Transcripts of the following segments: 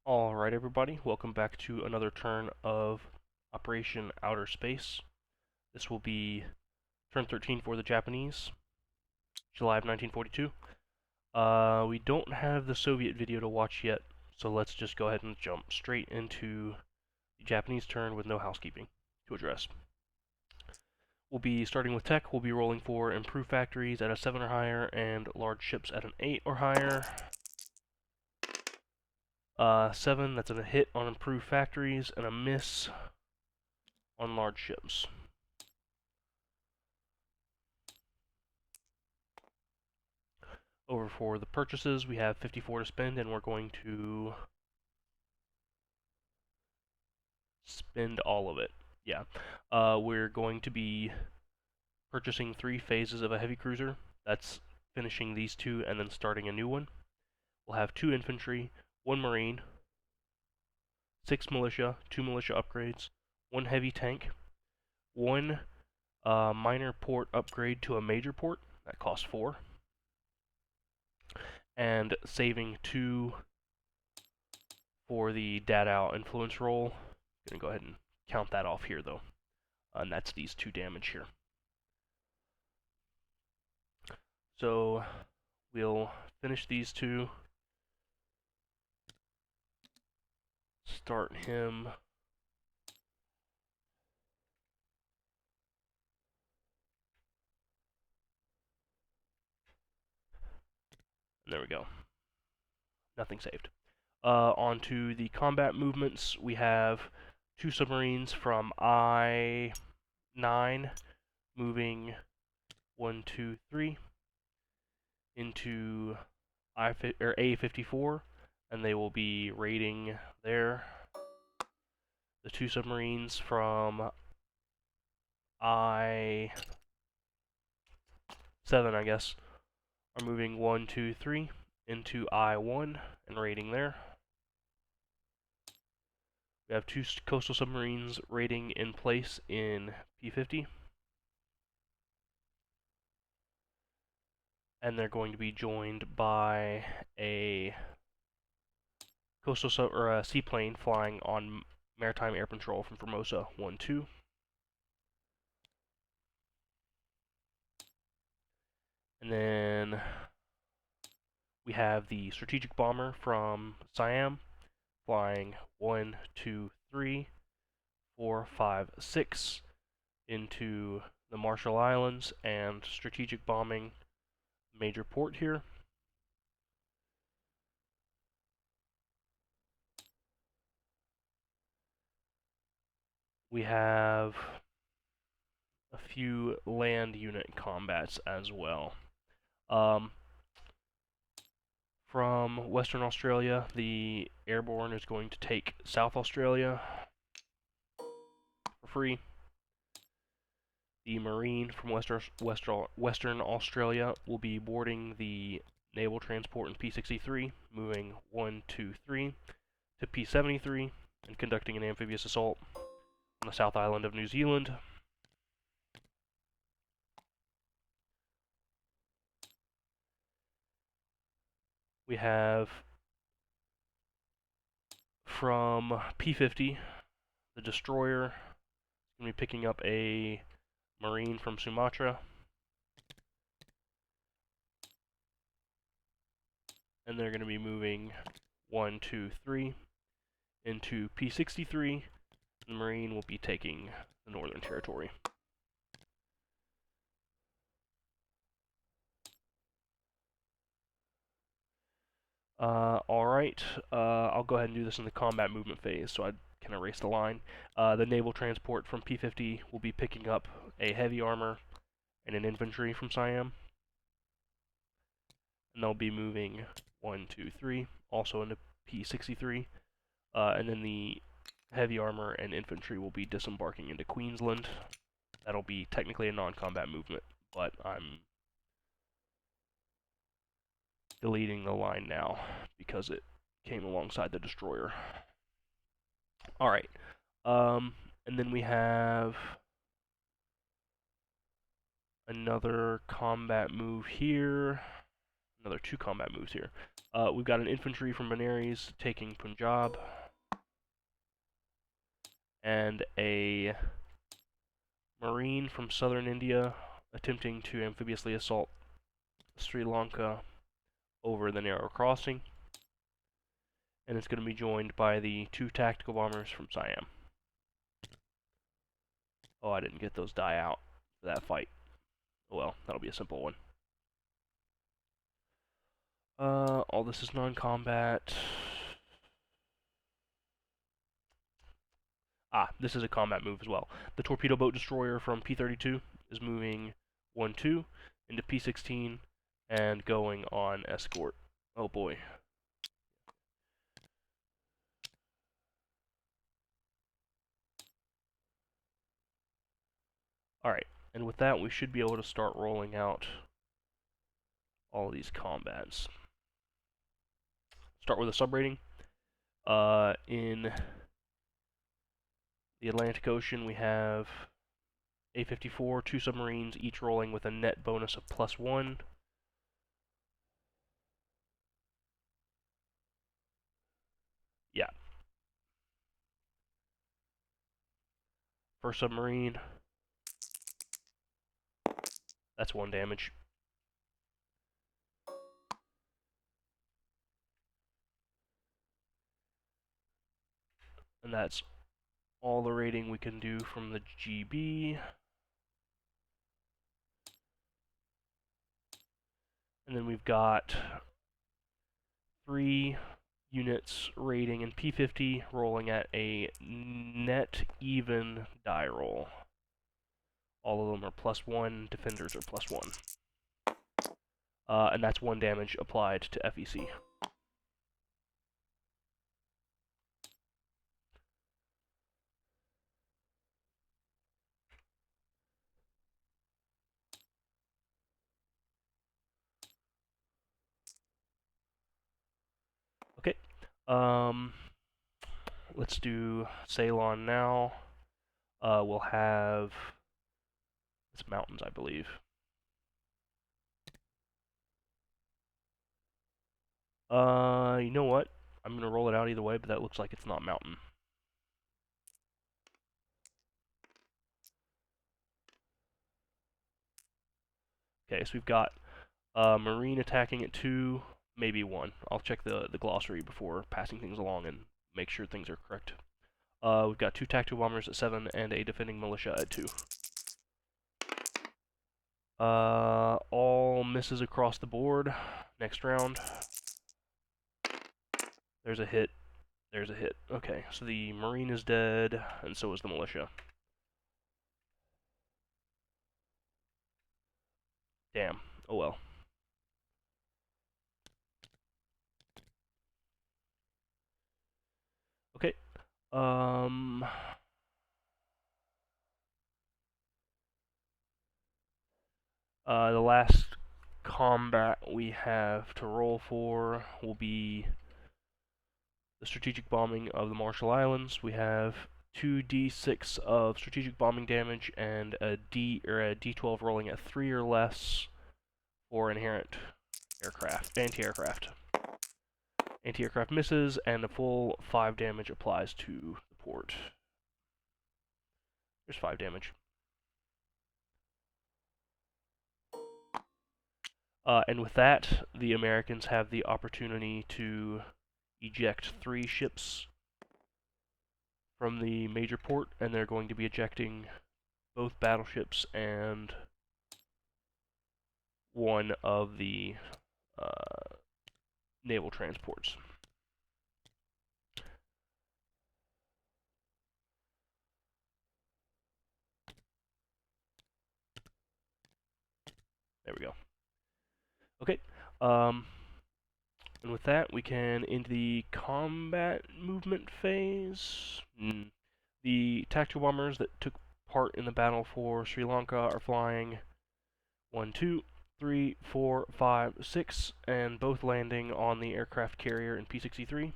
Alright everybody, welcome back to another turn of Operation Outer Space. This will be turn 13 for the Japanese, July of 1942. We don't have the Soviet video to watch yet, so let's just go ahead and jump straight into the Japanese turn with no housekeeping to address. We'll be starting with tech. We'll be rolling for improved factories at a 7 or higher and large ships at an 8 or higher. 7, that's a hit on improved factories and a miss on large ships. Over for the purchases, we have 54 to spend, and we're going to spend all of it. Yeah. We're going to be purchasing 3 phases of a heavy cruiser. That's finishing these 2 and then starting a new one. We'll have 2 infantry, 1 marine, 6 militia, 2 militia upgrades, 1 heavy tank, 1 minor port upgrade to a major port. That costs 4. And saving 2 for the data influence roll. I'm going to go ahead and count that off here though. And that's these 2 damage here. So we'll finish these 2. Start him. And there we go. Nothing saved. On to the combat movements. We have 2 submarines from I-9 moving 1, 2, 3 into A-54, and they will be raiding there. The 2 submarines from I-7, I guess, are moving 1, 2, 3 into I-1 and raiding there. We have 2 coastal submarines raiding in place in P50. And they're going to be joined by a coastal or a seaplane flying on maritime air patrol from Formosa 1, 2. And then we have the strategic bomber from Siam flying 1, 2, 3, 4, 5, 6 into the Marshall Islands and strategic bombing major port here. We have a few land unit combats as well. From Western Australia, the airborne is going to take South Australia for free. The Marine from Western Australia will be boarding the naval transport in P63, moving 1, 2, 3 to P73 and conducting an amphibious assault on the South Island of New Zealand. We have from P50, the destroyer is going to be picking up a Marine from Sumatra. And they're going to be moving 1, 2, 3 into P63. The Marine will be taking the Northern Territory. Alright, I'll go ahead and do this in the combat movement phase, so I can erase the line. The naval transport from P50 will be picking up a heavy armor and an infantry from Siam. And they'll be moving 1, 2, 3, also into P63. And then the heavy armor and infantry will be disembarking into Queensland. That'll be technically a non-combat movement, but I'm deleting the line now because it came alongside the destroyer. Alright, and then we have another combat move here. another 2 combat moves here. We've got an infantry from Benares taking Punjab, and a marine from southern India attempting to amphibiously assault Sri Lanka over the narrow crossing, and it's going to be joined by the 2 tactical bombers from Siam. Oh, I didn't get those die out for that fight. Oh well, that'll be a simple one. All this is non-combat. This is a combat move as well. The torpedo boat destroyer from P-32 is moving 1-2 into P-16 and going on escort. Oh boy. Alright, and with that we should be able to start rolling out all of these combats. Start with a subrating. In the Atlantic Ocean we have A-54, 2 submarines, each rolling with a net bonus of +1. Yeah. First submarine. That's 1 damage. And that's all the rating we can do from the GB. And then we've got 3 units rating in P50 rolling at a net even die roll. All of them are +1, defenders are +1. And that's 1 damage applied to FEC. Okay. Let's do Ceylon now. We'll have... It's mountains, I believe. You know what? I'm going to roll it out either way, but that looks like it's not mountain. Okay, so we've got Marine attacking at 2, maybe 1. I'll check the glossary before passing things along and make sure things are correct. We've got 2 tactical bombers at 7 and a defending militia at 2. All misses across the board. Next round. There's a hit. There's a hit. Okay, so the Marine is dead, and so is the militia. Damn. Oh well. Okay. The last combat we have to roll for will be the strategic bombing of the Marshall Islands. We have 2d6 of strategic bombing damage and a d12 rolling at 3 or less for inherent aircraft, anti-aircraft. Anti-aircraft misses, and a full 5 damage applies to the port. There's 5 damage. And with that, the Americans have the opportunity to eject 3 ships from the major port, and they're going to be ejecting both battleships and 1 of the naval transports. There we go. Okay. And with that, we can into the combat movement phase. The tactical bombers that took part in the battle for Sri Lanka are flying 1, 2, 3, 4, 5, 6, and both landing on the aircraft carrier in P-63.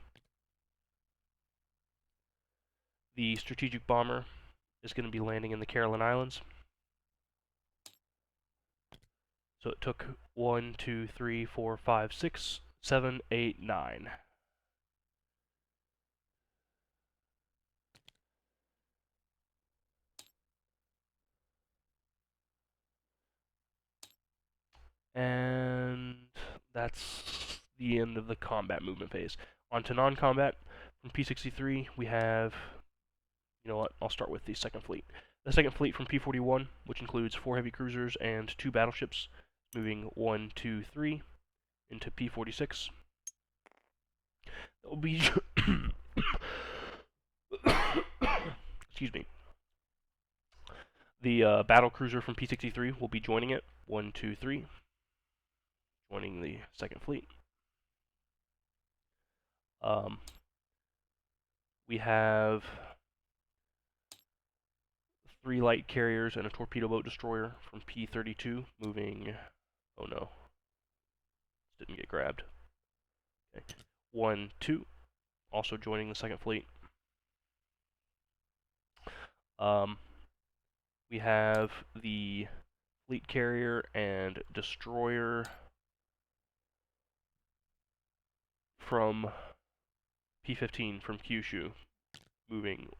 The strategic bomber is going to be landing in the Caroline Islands. So it took 1, 2, 3, 4, 5, 6, 7, 8, 9. And that's the end of the combat movement phase. On to non-combat. From P63, we have, you know what, I'll start with the second fleet. The second fleet from P41, which includes 4 heavy cruisers and 2 battleships, moving 1, 2, 3 into P46. That will be excuse me. The battle cruiser from P63 will be joining it. 1, 2, 3, joining the second fleet. We have 3 light carriers and a torpedo boat destroyer from P32 moving. Oh no, this didn't get grabbed. Okay. 1, 2, also joining the second fleet. We have the fleet carrier and destroyer from P15 from Kyushu, moving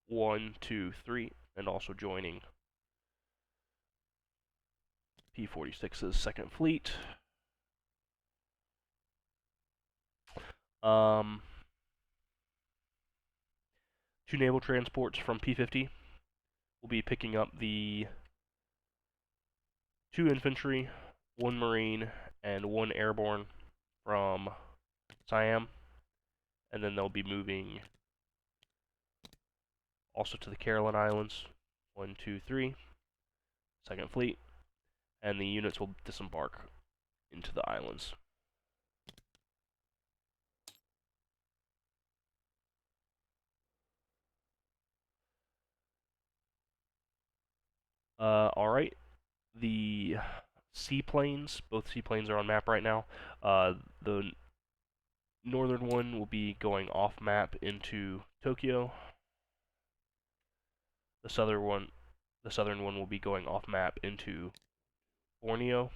1, 2, 3, and also joining P46's second fleet. Two naval transports from P50 will be picking up the 2 infantry, 1 marine, and 1 airborne from Siam, and then they'll be moving also to the Caroline Islands. 1, 2, 3, second fleet, and the units will disembark into the islands. Alright, the seaplanes, both seaplanes are on map right now. The northern one will be going off map into Tokyo. The southern one will be going off map into Borneo.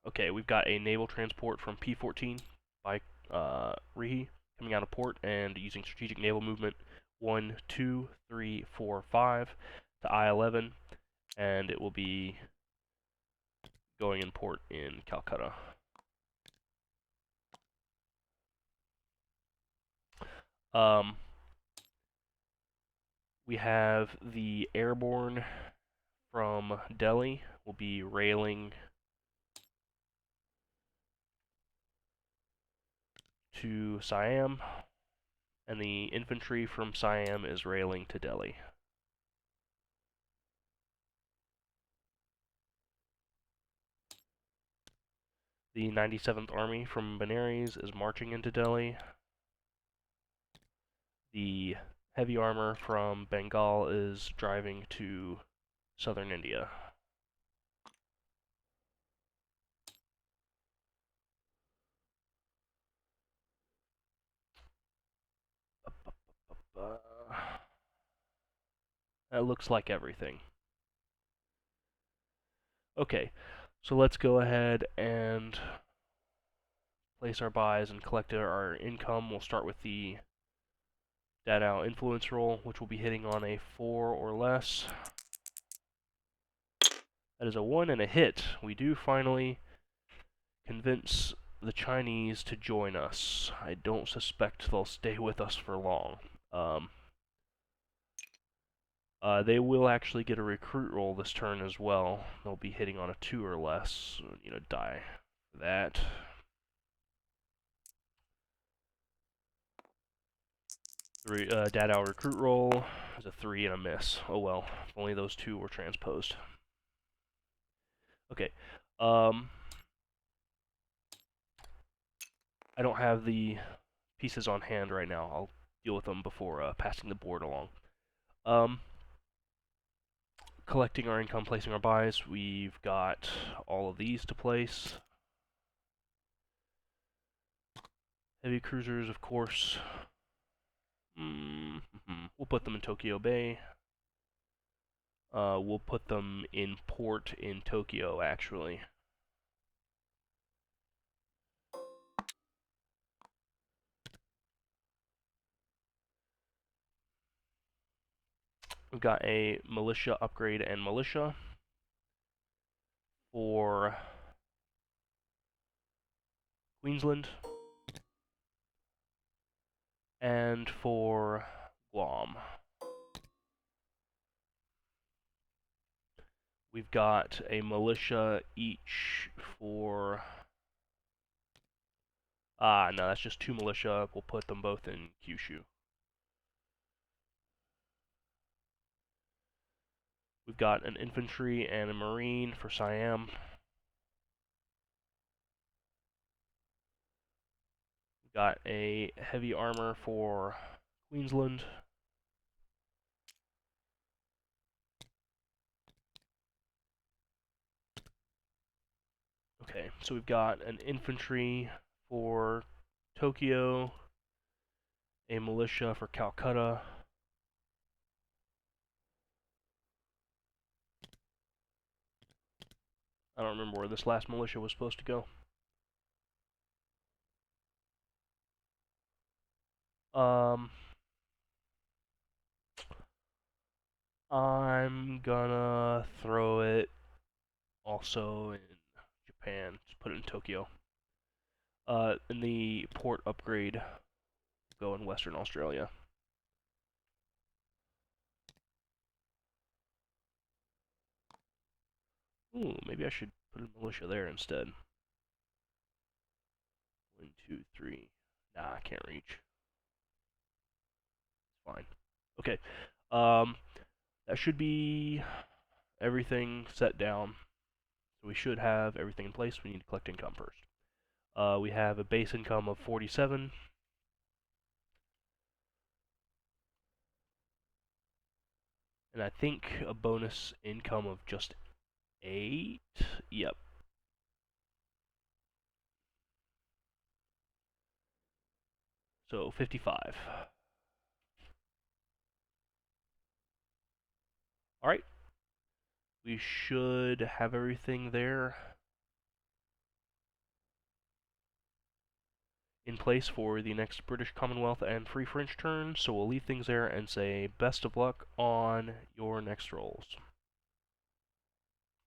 Okay, we've got a naval transport from P14 by Rihi coming out of port and using strategic naval movement 1, 2, 3, 4, 5 to I-11, and it will be going in port in Calcutta. We have the airborne from Delhi will be railing to Siam, and the infantry from Siam is railing to Delhi. The 97th Army from Benares is marching into Delhi. The heavy armor from Bengal is driving to southern India. That looks like everything. Okay, so let's go ahead and place our buys and collect our income. We'll start with the Dadao influence roll, which will be hitting on a 4 or less. That is a 1 and a hit. We do finally convince the Chinese to join us. I don't suspect they'll stay with us for long. They will actually get a recruit roll this turn as well. They'll be hitting on a 2 or less. So, you know, die for that. Dadao recruit roll is a 3 and a miss. Oh well, only those 2 were transposed. Okay. I don't have the pieces on hand right now. I'll deal with them before passing the board along. Collecting our income, placing our buys. We've got all of these to place. Heavy cruisers, of course. We'll put them in Tokyo Bay. We'll put them in port in Tokyo, actually. We've got a militia upgrade and militia for Queensland and for Guam. We've got a militia each for... no, that's just 2 militia. We'll put them both in Kyushu. We've got an infantry and a marine for Siam. We've got a heavy armor for Queensland. Okay, so we've got an infantry for Tokyo, a militia for Calcutta, I don't remember where this last militia was supposed to go. I'm gonna throw it also in Japan. Just put it in Tokyo. And the port upgrade go in Western Australia. Ooh, maybe I should put a militia there instead. 1, 2, 3. Nah, I can't reach. It's fine. Okay. That should be everything set down. So we should have everything in place. We need to collect income first. We have a base income of 47. And I think a bonus income of just 8. Yep. So 55. Alright. We should have everything there in place for the next British Commonwealth and Free French turn, so we'll leave things there and say best of luck on your next rolls.